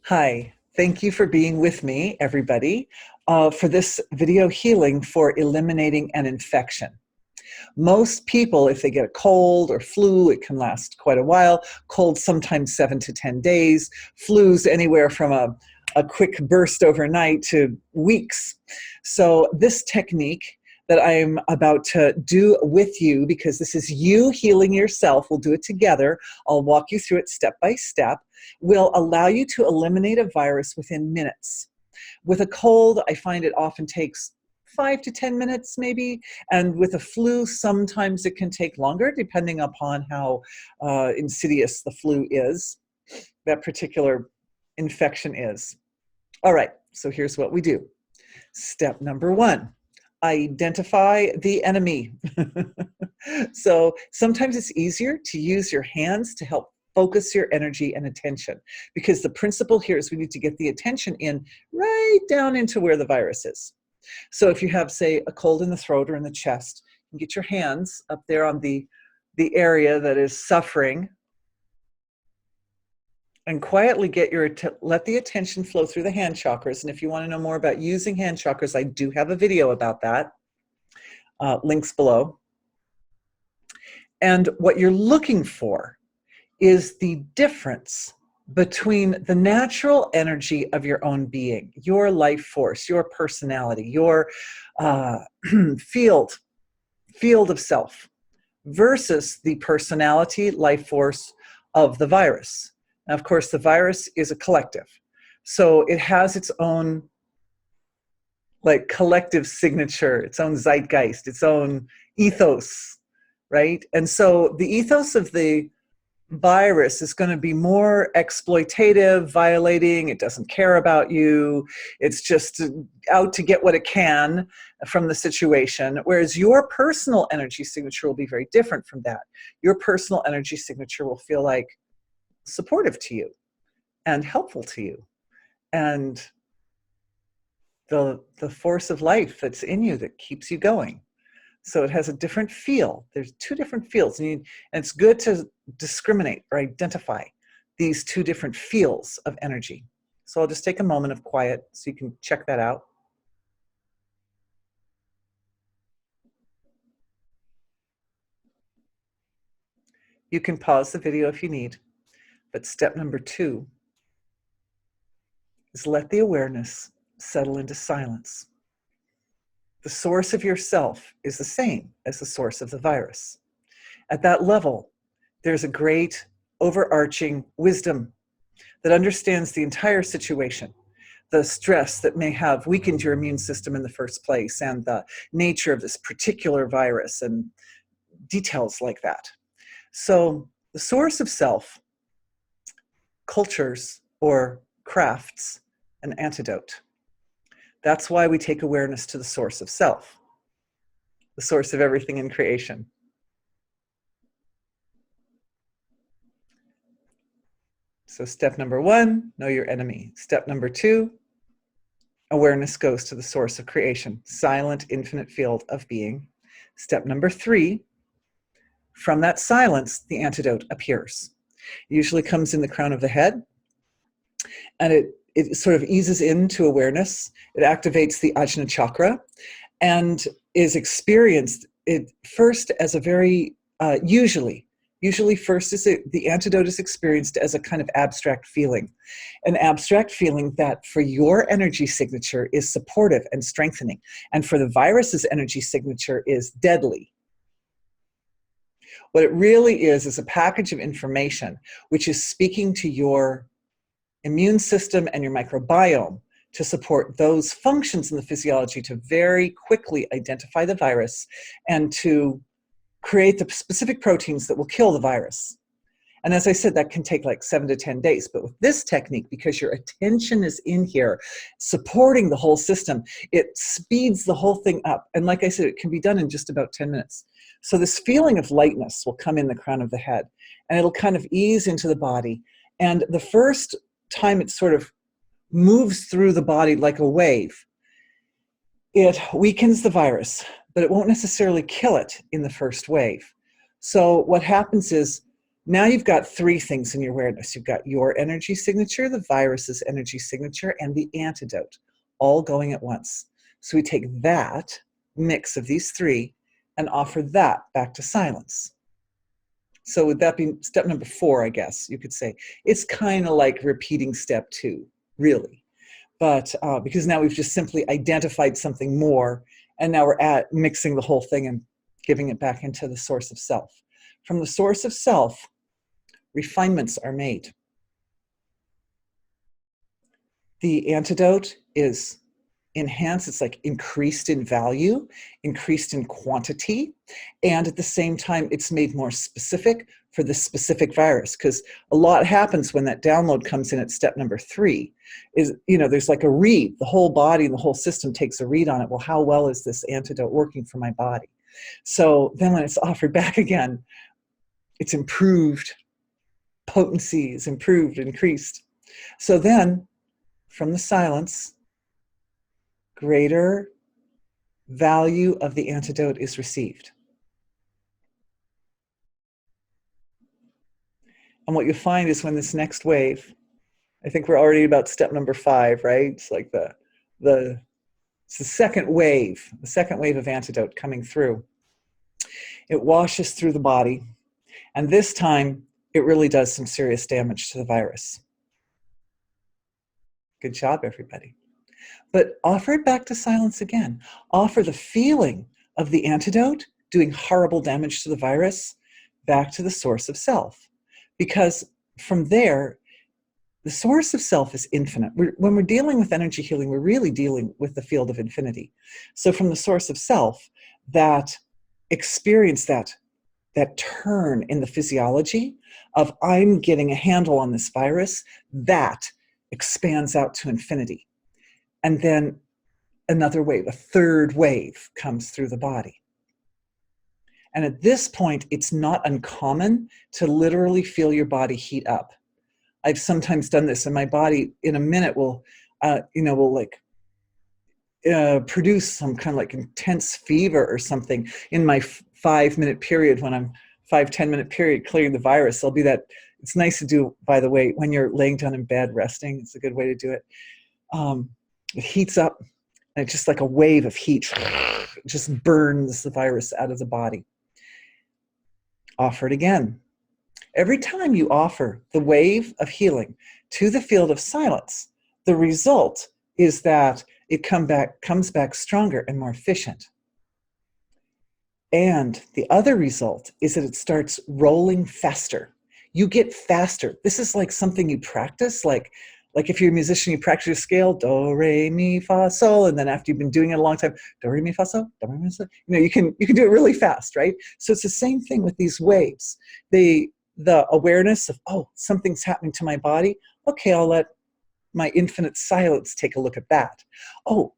Hi, thank you for being with me, everybody, for this video healing for eliminating an infection. Most people, if they get a cold or flu, it can last quite a while. Colds sometimes 7 to 10 days. Flus anywhere from a quick burst overnight to weeks. So this technique that I'm about to do with you, because this is you healing yourself, we'll do it together. I'll walk you through it step by step, will allow you to eliminate a virus within minutes. With a cold, I find it often takes 5 to 10 minutes maybe, and with a flu, sometimes it can take longer depending upon how insidious the flu is, that particular infection is. All right, so here's what we do. Step number 1, identify the enemy. So sometimes it's easier to use your hands to help focus your energy and attention, because the principle here is we need to get the attention in right down into where the virus is. So if you have, say, a cold in the throat or in the chest, you can get your hands up there on the area that is suffering, and quietly let the attention flow through the hand chakras. And if you want to know more about using hand chakras, I do have a video about that. Links below. And what you're looking for is the difference between the natural energy of your own being, your life force, your personality, your field of self, versus the personality, life force of the virus. Now, of course, the virus is a collective. So it has its own collective signature, its own zeitgeist, its own ethos, right? And so the ethos of the virus is going to be more exploitative, violating. It doesn't care about you. It's just out to get what it can from the situation. Whereas your personal energy signature will be very different from that. Your personal energy signature will feel like supportive to you and helpful to you, and the force of life that's in you that keeps you going. So it has a different feel. There's two different feels, and it's good to discriminate or identify these two different feels of energy. So I'll just take a moment of quiet so you can check that out. You can pause the video if you need, but step number 2 is let the awareness settle into silence. The source of yourself is the same as the source of the virus. At that level, there's a great overarching wisdom that understands the entire situation, the stress that may have weakened your immune system in the first place, and the nature of this particular virus, and details like that. So the source of self cultures or crafts an antidote. That's why we take awareness to the source of self, the source of everything in creation. So step number 1, know your enemy. Step number 2, awareness goes to the source of creation, silent, infinite field of being. Step number 3, from that silence, the antidote appears. It usually comes in the crown of the head, and it sort of eases into awareness. It activates the Ajna chakra and is experienced first as a very, usually first the antidote is experienced as a kind of abstract feeling. An abstract feeling that for your energy signature is supportive and strengthening, and for the virus's energy signature is deadly. What it really is a package of information which is speaking to your immune system and your microbiome to support those functions in the physiology to very quickly identify the virus and to create the specific proteins that will kill the virus. And as I said, that can take like 7 to 10 days. But with this technique, because your attention is in here, supporting the whole system, it speeds the whole thing up. And like I said, it can be done in just about 10 minutes. So this feeling of lightness will come in the crown of the head, and it'll kind of ease into the body. And the first time it sort of moves through the body like a wave, it weakens the virus, but it won't necessarily kill it in the first wave. So what happens is, Now you've got three things in your awareness. You've got your energy signature, the virus's energy signature, and the antidote, all going at once. So we take that mix of these three and offer that back to silence. So would that be step number 4, I guess you could say? It's kind of like repeating step 2, really. But because now we've just simply identified something more, and now we're mixing the whole thing and giving it back into the source of self. From the source of self, refinements are made. The antidote is enhanced. It's like increased in value, increased in quantity, and at the same time, it's made more specific for the specific virus, because a lot happens when that download comes in at step number 3 is, there's like a read. The whole body and the whole system takes a read on it. Well, how well is this antidote working for my body? So then when it's offered back again, it's improved. Potency is improved, increased. So then from the silence, greater value of the antidote is received. And what you find is when this next wave, I think we're already about step number 5, right? It's like it's the second wave of antidote coming through. It washes through the body, and this time it really does some serious damage to the virus. Good job, everybody. But offer it back to silence again. Offer the feeling of the antidote doing horrible damage to the virus back to the source of self. Because from there, the source of self is infinite. When we're dealing with energy healing, we're really dealing with the field of infinity. So from the source of self, that experience, that turn in the physiology of I'm getting a handle on this virus, that expands out to infinity. And then another wave, a third wave, comes through the body. And at this point, it's not uncommon to literally feel your body heat up. I've sometimes done this, and my body in a minute will produce some kind of like intense fever or something in my 5-minute period. When I'm 5-10-minute period clearing the virus, I'll be that. It's nice to do, by the way, when you're laying down in bed resting. It's a good way to do it. It heats up, and it's just like a wave of heat. It just burns the virus out of the body. Offer it again. Every time you offer the wave of healing to the field of silence, the result is that it comes back stronger and more efficient. And the other result is that it starts rolling faster. You get faster. This is like something you practice, like if you're a musician, you practice your scale, do, re, mi, fa, sol, and then after you've been doing it a long time, do, re, mi, fa, sol, do, re, mi, sol. You can do it really fast, right? So it's the same thing with these waves. The awareness of, oh, something's happening to my body. Okay, I'll let my infinite silence take a look at that. Oh,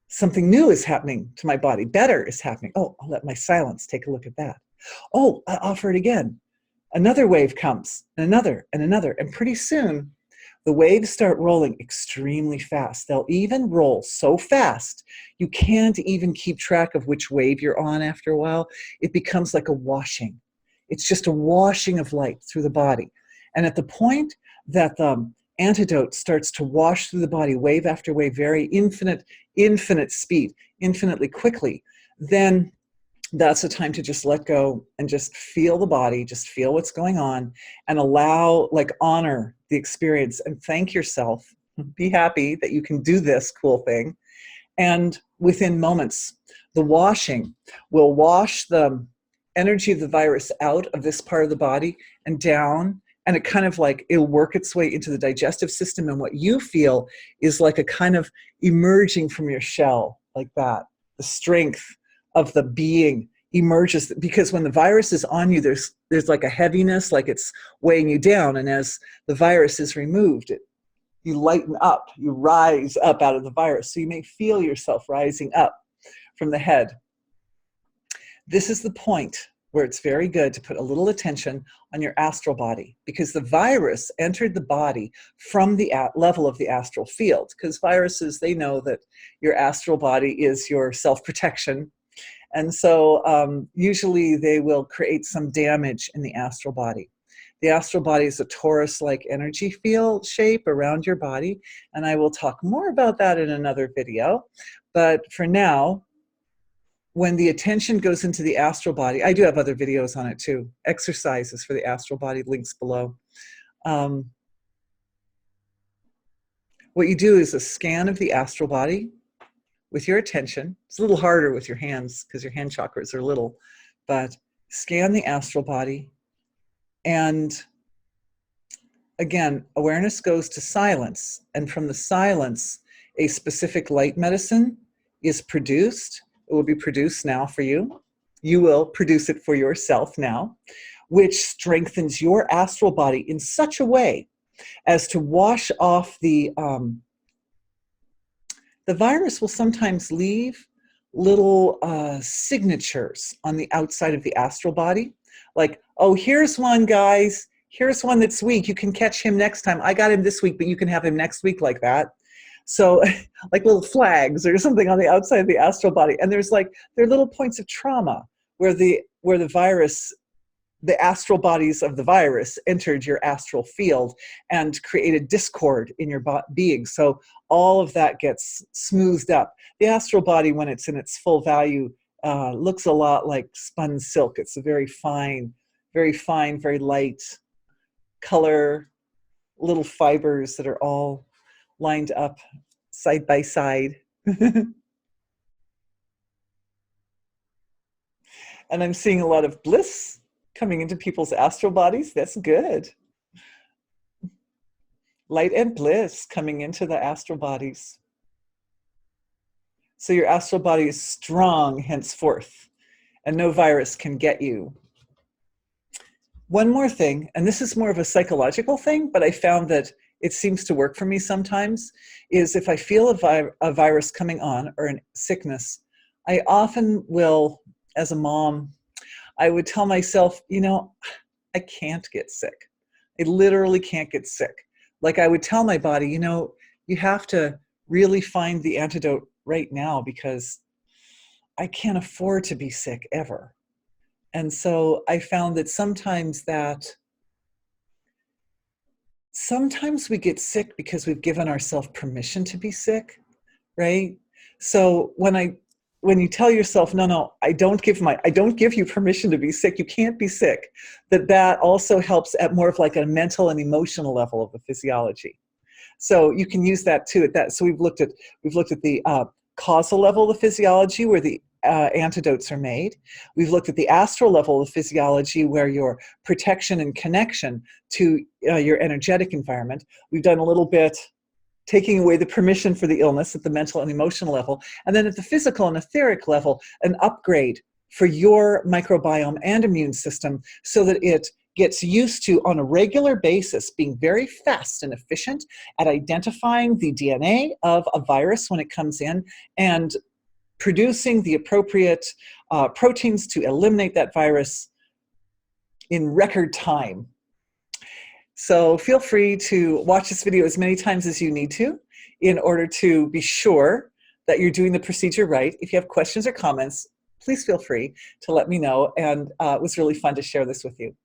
something new is happening to my body. Better is happening. Oh, I'll let my silence take a look at that. Oh, I offer it again. Another wave comes, and another, and pretty soon, the waves start rolling extremely fast. They'll even roll so fast, you can't even keep track of which wave you're on after a while. It becomes like a washing. It's just a washing of light through the body. And at the point that the antidote starts to wash through the body, wave after wave, very infinite speed, infinitely quickly, then that's the time to just let go and just feel the body, just feel what's going on, and allow, honor the experience and thank yourself. Be happy that you can do this cool thing. And within moments, the washing will wash the energy of the virus out of this part of the body and down, and it kind of it'll work its way into the digestive system, and what you feel is like a kind of emerging from your shell, like that. The strength of the being emerges, because when the virus is on you, there's like a heaviness, like it's weighing you down, and as the virus is removed, you lighten up, you rise up out of the virus. So you may feel yourself rising up from the head. This is the point where it's very good to put a little attention on your astral body, because the virus entered the body from the level of the astral field, because viruses, they know that your astral body is your self-protection. And so usually they will create some damage in the astral body. The astral body is a torus-like energy field shape around your body, and I will talk more about that in another video. But for now, when the attention goes into the astral body, I do have other videos on it too, exercises for the astral body, links below. What you do is a scan of the astral body with your attention. It's a little harder with your hands because your hand chakras are little, but scan the astral body. And again, awareness goes to silence. And from the silence, a specific light medicine is produced. It will be produced now for you. You will produce it for yourself now, which strengthens your astral body in such a way as to wash off the virus will sometimes leave little signatures on the outside of the astral body. Like, oh, here's one, guys. Here's one that's weak. You can catch him next time. I got him this week, but you can have him next week, like that. So like little flags or something on the outside of the astral body. And there are little points of trauma where the virus, the astral bodies of the virus entered your astral field and created discord in your being. So all of that gets smoothed up. The astral body, when it's in its full value, looks a lot like spun silk. It's a very fine, very light color, little fibers that are all lined up side by side. And I'm seeing a lot of bliss coming into people's astral bodies. That's good. Light and bliss coming into the astral bodies. So your astral body is strong henceforth, and no virus can get you. One more thing, and this is more of a psychological thing, but I found that it seems to work for me sometimes, is if I feel a virus coming on or a sickness, I often will, as a mom, I would tell myself, I can't get sick. I literally can't get sick. Like I would tell my body, you have to really find the antidote right now because I can't afford to be sick ever. And so I found that sometimes we get sick because we've given ourselves permission to be sick, right? So when you tell yourself, no, I don't give you permission to be sick, you can't be sick, that also helps at more of like a mental and emotional level of the physiology. So you can use that too at that. So we've looked at the causal level of the physiology where the antidotes are made. We've looked at the astral level of physiology where your protection and connection to your energetic environment. We've done a little bit taking away the permission for the illness at the mental and emotional level. And then at the physical and etheric level, an upgrade for your microbiome and immune system so that it gets used to, on a regular basis, being very fast and efficient at identifying the DNA of a virus when it comes in and producing the appropriate proteins to eliminate that virus in record time. So feel free to watch this video as many times as you need to in order to be sure that you're doing the procedure right. If you have questions or comments, please feel free to let me know. And it was really fun to share this with you.